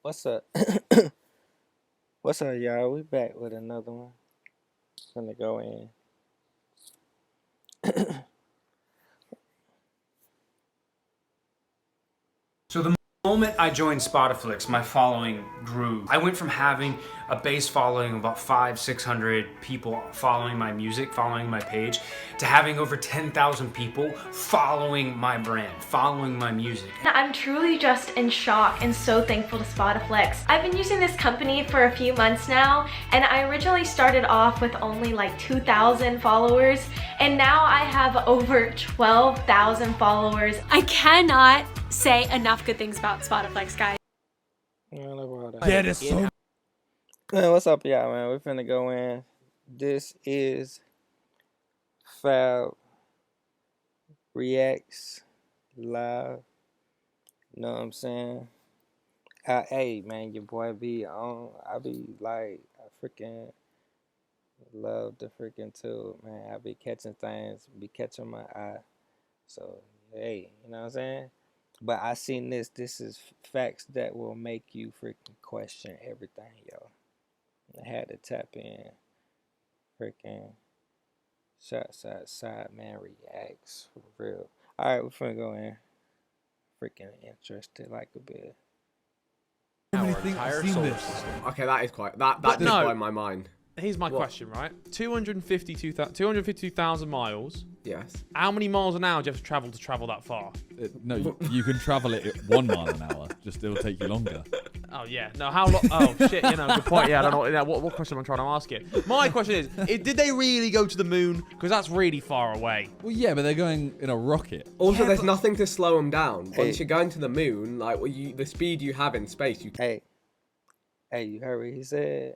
What's up? What's up, y'all? We back with another one. Gonna go in. So the moment I joined Spotify, my following grew. I went from having a base following of about 500-600 people following my music, following my page, to having over 10,000 people following my brand, following my music. I'm truly just in shock and so thankful to Spotify. I've been using this company for a few months now, and I originally started off with only like 2,000 followers, and now I have over 12,000 followers. I cannot say enough good things about Spotify, guys. Yeah, that's so. Man, what's up, y'all, man? We're finna go in. This is Fab Reacts Live. Know what I'm saying? Hey, man, your boy be on. I be like, I freaking love the freaking tool, man. I be catching things, be catching my eye. So, hey, you know what I'm saying? But I seen this. This is facts that will make you freaking question everything, yo. I had to tap in. Freaking Sidemen Reacts. For real. Alright, we're finna go in. Freaking interested like a bit. I've seen this. Okay, that is quite. That did blow my mind. Here's my question, right? 252,000 miles. Yes. How many miles an hour do you have to travel that far? No, you can travel it at 1 mile an hour. Just it'll take you longer. Oh yeah. No, how long? Oh shit. You know, good point. Yeah, I don't know what question I'm trying to ask you. My question is, did they really go to the moon? Because that's really far away. Well, yeah, but they're going in a rocket. Also, there's nothing to slow them down. Once you're going to the moon, like the speed you have in space, you. Hey, you heard what he said?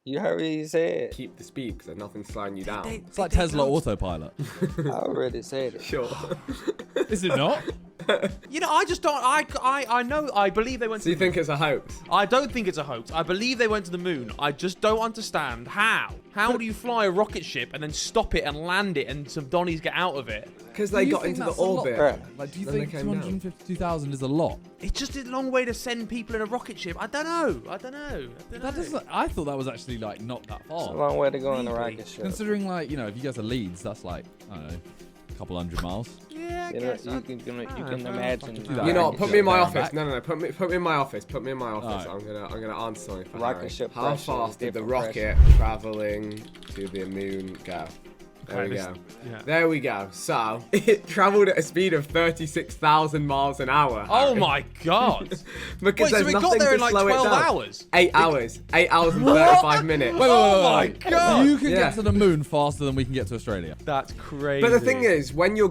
You heard what he said? Keep the speed because there's nothing slowing you down. It's like Tesla autopilot. I already said it. Sure. Is it not? You know, I just don't. I know. I believe they went. So you think it's a hoax? I don't think it's a hoax. I believe they went to the moon. I just don't understand how. How do you fly a rocket ship and then stop it and land it and some Donnies get out of it? Because they got into the orbit. Like, do you think 252,000 is a lot? It's just a long way to send people in a rocket ship. I don't know. That doesn't. I thought that was actually like not that far. It's a long way to go in a rocket ship. Considering, like, you know, if you go to Leeds, that's like, I don't know, a couple hundred miles. Yeah, I You guess. can imagine. You know what? Put me in my office. No. Put me in my office. Put me in my office. Right. I'm gonna answer something for Rocket Harry. ship How pressure fast is did the different rocket traveling to the moon go? There we go. Yeah. There we go. So it travelled at a speed of 36,000 miles an hour. Oh Harry. my god! Because Wait, so there's we got nothing there to in like slow it 12 down. hours? 8 hours. 8 hours and 35 minutes. Oh my god! You can get to the moon faster than we can get to Australia. That's crazy. But the thing is, when you're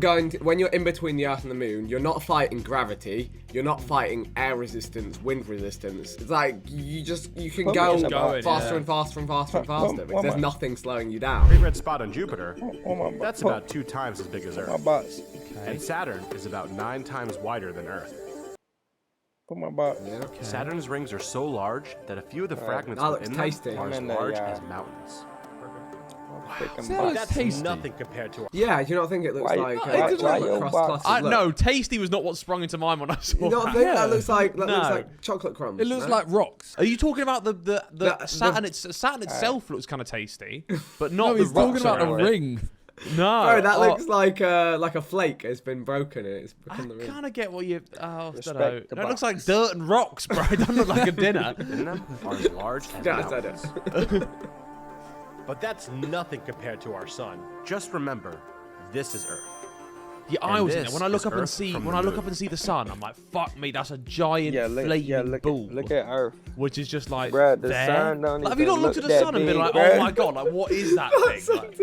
in between the Earth and the Moon, you're not fighting gravity. You're not fighting air resistance, wind resistance. It's like you can go faster and faster and faster and faster because there's nothing slowing you down. Big red spot on Jupiter, that's about 2 times as big as My Earth. box. And Saturn is about 9 times wider than Earth. Put my box. Yeah. Saturn's rings are so large that a few of the fragments That looks within tasty. them are as I'm in there, large yeah. as mountains. Freaking That box. looks That's tasty. nothing compared to our... Yeah, do you not think it looks Why- like why- why your crust box? clusters look? No, tasty was not what sprung into mind when I saw You don't that. think that looks like No. chocolate crumbs? It looks no? like rocks. Are you talking about the Saturn? Saturn itself looks kind of tasty, but not No, the he's talking rocks about the around it. ring. No, Bro, that looks like a flake has been broken and it's I become the ring. kind of get what you. Oh, I don't Respect know. the That looks box. like dirt and rocks, bro. It doesn't look like a dinner. within them are as large as Yeah, I said mountains. it. But that's nothing compared to our sun. Just remember, this is Earth. Yeah, I And was in there. this When I look is up and Earth see, from when the I look moon. up and see the sun, I'm like, fuck me, that's a giant flaming ball. Look at Earth. Which is just like, Bruh, the there. sun don't Like, have you even not looked at look the that sun and been big, like, bruh. oh my god, like what is that thing? Like,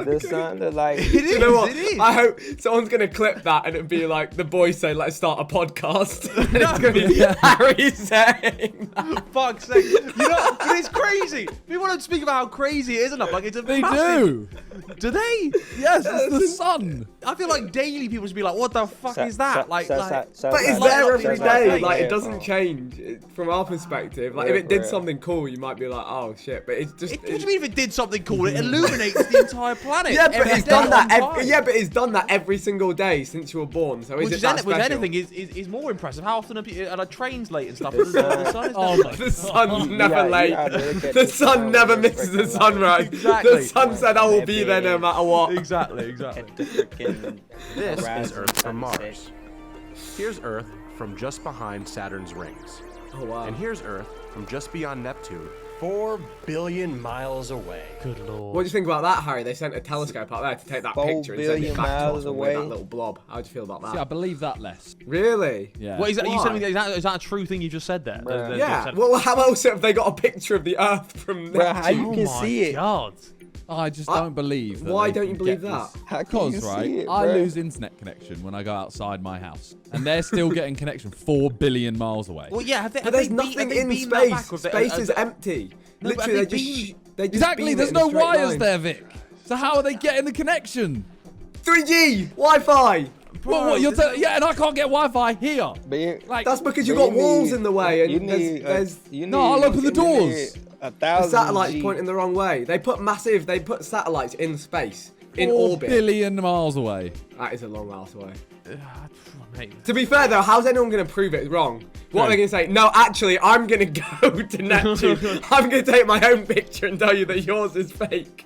The sun look like. it is. You know what? It is. I hope someone's gonna clip that and it'd be like the boys say, "Let's start a podcast." And it's gonna be Harry saying that. Fuck's sake. You know, but it's crazy. People don't speak about how crazy it is enough. Like, it's a They massive... do. Do they? Yes, it's the sun. I feel like daily people just be like, what the fuck is that? But it's there every day. Like, it doesn't change from our perspective. Like, if it did something cool, you might be like, oh shit. But it's just. What do you mean if it did something cool? It illuminates the entire planet. Yeah, but it's done that. But it's done that every single day since you were born. So is it that special? Which anything is more impressive. How often are trains late and stuff? The sun is the sun's never late. The sun never misses the sunrise. Exactly. The sun said, I will be there no matter what. Exactly. This is Earth from Mars. Here's Earth from just behind Saturn's rings. Oh, wow. And here's Earth from just beyond Neptune, 4 billion miles away. Good lord. What do you think about that, Harry? They sent a telescope out there to take that 4 picture and send it billion back to miles us away. with that little blob. How do you feel about that? See, I believe that less. Really? Yeah. What is that? Why? You telling me is that a true thing you just said there? Yeah. Well, how else have they got a picture of the Earth from Bro, how Neptune? you can see it? God. I just don't believe that. Why they don't can you believe get that? this. How can you Because, see right, it, I bro? lose internet connection when I go outside my house, and they're still getting connection 4 billion miles away. Well, yeah. But there's nothing in space. Space is empty. No, but Literally, have they they just Exactly. beam There's it in a no straight wires line. there, Vic. So how are they getting the connection? 3G, Wi-Fi. What you're yeah, and I can't get Wi-Fi here. Like, That's because you've got walls in the way, and No, I'll open the doors. the satellites pointing the wrong way. They put satellites in space, in 4 orbit. billion miles away. That is a long while away. Mate. To be fair though, how's anyone going to prove it's wrong? What are they going to say? No, actually, I'm going to go to Neptune. I'm going to take my own picture and tell you that yours is fake.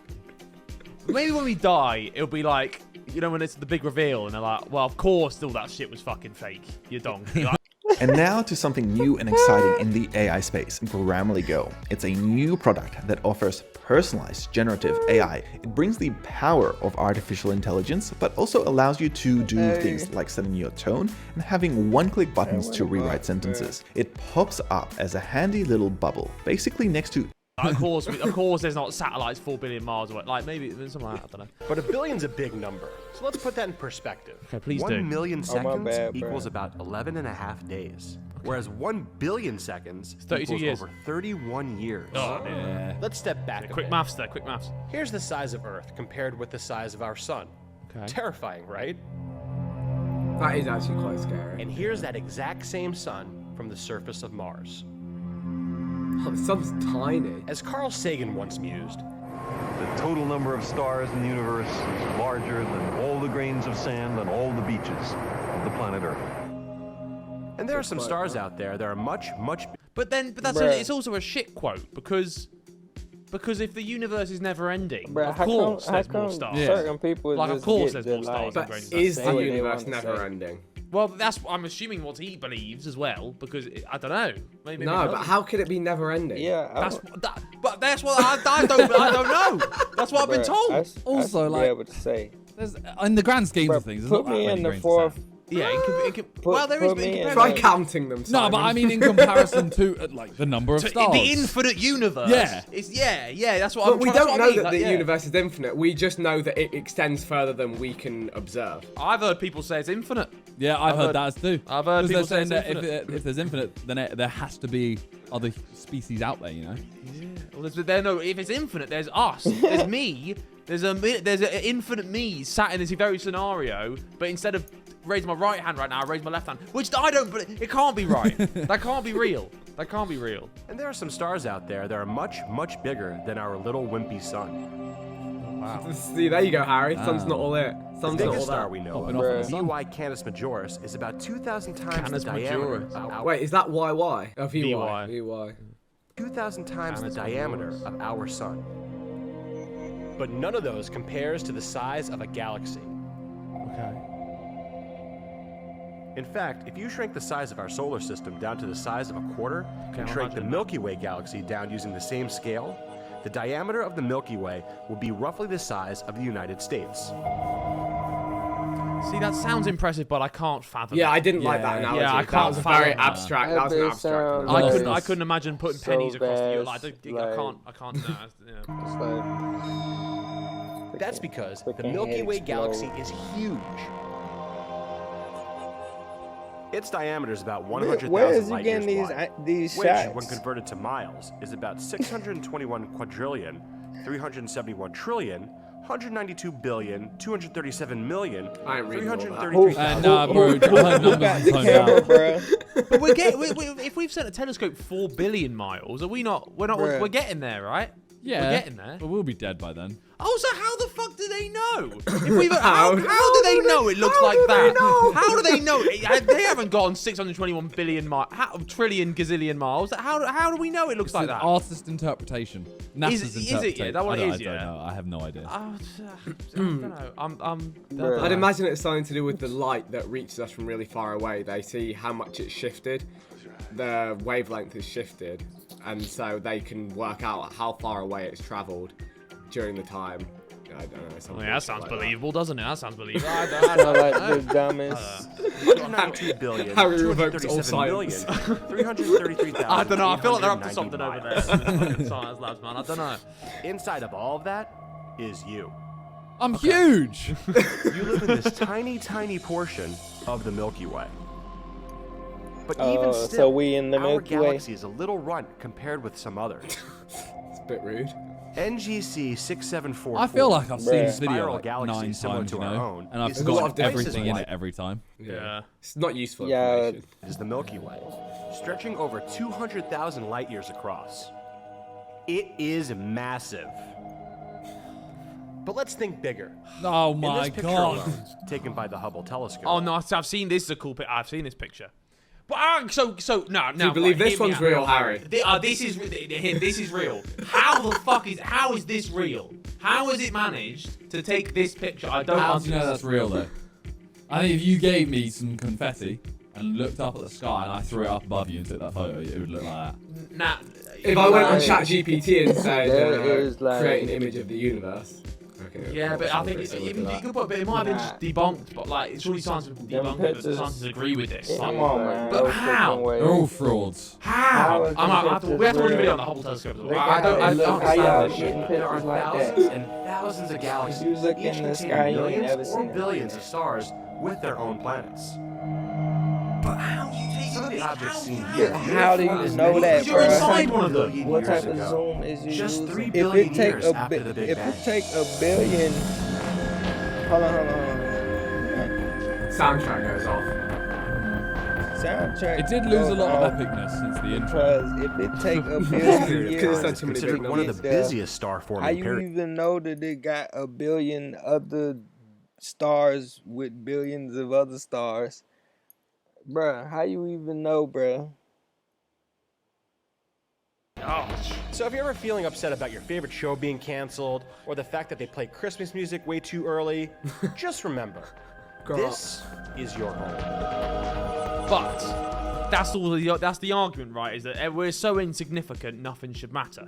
Maybe when we die, it'll be like, you know, when it's the big reveal, and they're like, well, of course, all that shit was fucking fake. You donkey. And now to something new and exciting in the AI space, Grammarly Go. It's a new product that offers personalized generative AI. It brings the power of artificial intelligence, but also allows you to do things like setting your tone and having one-click buttons to rewrite sentences. It pops up as a handy little bubble, basically next to Of course, there's not satellites 4 billion miles away. Like, maybe something like that, I don't know. But a billion's a big number, so let's put that in perspective. Okay, please 1 do. million seconds bad, equals bro. about 11.5 days, whereas 1 billion seconds 32 equals years. over 31 years. Oh, yeah. Let's step back a Quick bit. maths there, quick maths. Here's the size of Earth compared with the size of our sun. Okay. Terrifying, right? That is actually quite scary. And here's that exact same sun from the surface of Mars. Oh, the sun's tiny. As Carl Sagan once mused, The total number of stars in the universe is larger than all the grains of sand on all the beaches of the planet Earth. and there are some stars out there that are much But it's also a shit quote because if the universe is never ending, of course there's more stars. Certain people Like, of just course get there's more like, stars. But Brains. is Say the what they universe want to never say. ending? Well, I'm assuming what he believes as well, because I don't know. Maybe No, but how could it be never ending? Yeah, That's what I don't know. That's what I've been told. Also, be like, able to say. there's, in the grand scheme of things, there's Put not that me many in the grains of fourth. sand. Yeah, it could, well, there is. put me in Try counting them, No, Simon. but I mean in comparison to like the number of stars. The infinite universe. Yeah. Yeah. That's what. But I'm we trying- don't that's what know I mean, that like, the yeah. universe is infinite. We just know that it extends further than we can observe. I've heard people say it's infinite. Yeah, I've heard that too. I've heard 'Cause people they're saying say that it's if there's infinite, then there has to be other species out there, you know? Well, if it's infinite, there's us. There's me. There's an infinite me sat in this very scenario, but instead of raise my right hand right now, I raise my left hand, which I don't. But it can't be right. That can't be real. That can't be real. And there are some stars out there that are much bigger than our little wimpy sun. Wow. See, there you go, Harry. Sun's not all it. The Sun's not all biggest star that. we know Popping of, off in the sun. VY Canis Majoris, is about 2,000 times Canis the diameter. Majoris. Wait, is that YY? Oh, VY. VY. VY. 2,000 times the Canis diameter Majoris. of our sun. But none of those compares to the size of a galaxy. Okay. In fact, if you shrink the size of our solar system down to the size of a quarter, and I'll shrink the imagine Milky Way galaxy down using the same scale, the diameter of the Milky Way will be roughly the size of the United States. See, that sounds impressive, but I can't fathom. Yeah, it. I didn't like that analogy. Yeah, I That can't was a very fathom that. abstract. That was an That abstract. sounds analogy. like- I couldn't imagine putting so pennies across the vast, like, I can't. No, yeah. It's like, That's because the freaking Milky head Way explode. galaxy is huge. Its diameter is about 100,000 where is he light getting years these wide, these which, shots? when converted to miles, is about 621 quadrillion, 371 trillion, I ain't reading all that. 192,237,333,000. Nah, bro. Who got the camera, bro? But if we've sent a telescope 4 billion miles, are we not? We're getting there, right? Yeah. We're getting there. But we'll be dead by then. Oh, so how the fuck do they know? How do they know it looks like that? How do they know? They haven't gone 621 billion trillion gazillion miles. How do we know it looks like that? Artist interpretation. NASA's interpretation. Is it? Yeah, that what it is. I don't know. I have no idea. I don't know. I'd imagine it's something to do with the light that reaches us from really far away. They see how much it's shifted, the wavelength is shifted, and so they can work out how far away it's travelled during the time. I don't know. Yeah, that sounds believable, doesn't it? That sounds believable. I like the dumbest. 292,237,333,000. I don't know. I feel like they're up to something over there. Science labs, man. I don't know. Inside of all of that is you. I'm huge. You live in this tiny, tiny portion of the Milky Way. But even still, so we in the our Milky Way? galaxy is a little runt compared with some others. It's a bit rude. NGC 6744. I feel like I've seen this video spiral like galaxy 9 similar times, to you our know, own, and I've is a lot got of places everything in like it every time. Yeah. It's not useful Yeah. information. is the Milky Way, stretching over 200,000 light years across. It is massive. But let's think bigger. Oh In my this picture god. alone, taken by the Hubble telescope. Oh no, I've seen this. Is a cool picture. I've seen this picture. But no. Do you believe this one's real, Harry? This is real. How is this real? How has it managed to take this picture? I don't How do you know understand. that's real though? I think if you gave me some confetti and looked up at the sky and I threw it up above you and took that photo, it would look like that. Nah. If I went on ChatGPT and said, There is, like- create an image of the universe. Yeah, but I think it might have been just debunked. But like, it's really science people debunk it, but scientists agree with this. Come Like, on, man. but how? They're all frauds. How? is We have to watch a real? video on the Hubble telescope. Look I don't how y'all understand. getting There are pictures like thousands that. and thousands of galaxies, If you look each in the containing sky, you ain't millions never or seen it. billions of stars with their own planets. But how do you take Some of the this? objects seen How? here. How do you know that, Because you're inside bro? one of them. What type of zoom is you Just using? 3 If billion it take years a after the Big if Bang. it take a billion, hold on. Soundtrack goes off. Soundtrack. It did lose a goes lot off of epicness since the intro. because if it take a billion Because it's years, such a many Considered big one of the numbers. busiest star how forming you periods. even know that it got a billion other stars with billions of other stars, bruh? How you even know, bruh? So if you're ever feeling upset about your favorite show being canceled, or the fact that they play Christmas music way too early, just remember, this is your home. But that's the argument, right? Is that we're so insignificant, nothing should matter.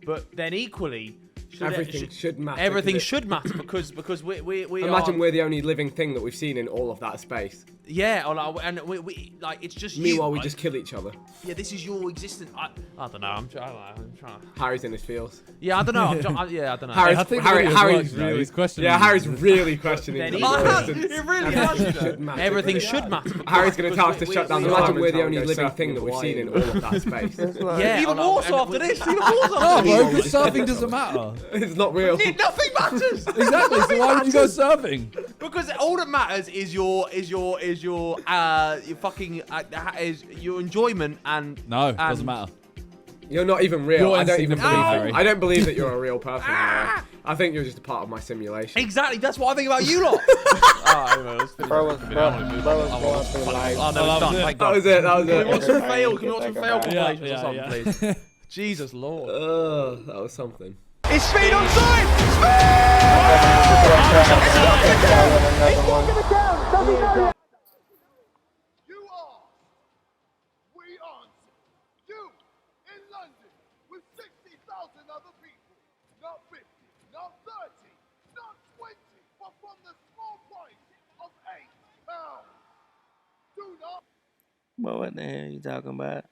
But then equally, Everything should matter. everything 'cause should matter because we Imagine are, we're the only living thing that we've seen in all of that space. yeah, and we like it's just Meanwhile, we like, just kill each other. yeah. This is your existence. I don't know. I'm trying. Harry's in his feels. Yeah, I don't know. I don't know. Harry's, I think Harry's works now. really He's questioning Yeah, his Harry's existence. really questioning Then his he has. existence. It really Everything has. should matter. Everything should matter. Harry's going to tell us to We- shut down we- the Imagine time we're and the go only go living surfing thing that that we've seen in all of that space. Yeah, Even more so after this. Even more so No, after bro, this. because surfing doesn't matter. It's not real. Nothing matters. Exactly. So why would you go surfing? Because all that matters is your fucking is your enjoyment and No, it doesn't matter. You're not even real. You're I don't even believe insignificant, Harry. I don't believe that you're a real person, Harry. I think you're just a part of my simulation. Exactly, that's what I think about you lot. Anyway, let's finish. Bro was going through life. Oh no, it's done. Thank That God. was it. That was Can we it. watch some fail? Can we watch some fail Yeah, compilations or something, please? Jesus Lord. That was something. It's speed on side. You are. We aren't. You in London with 60,000 other people. Not 50, not 30, not 20, but from the small price of £8. Do not. But what the hell are you talking about?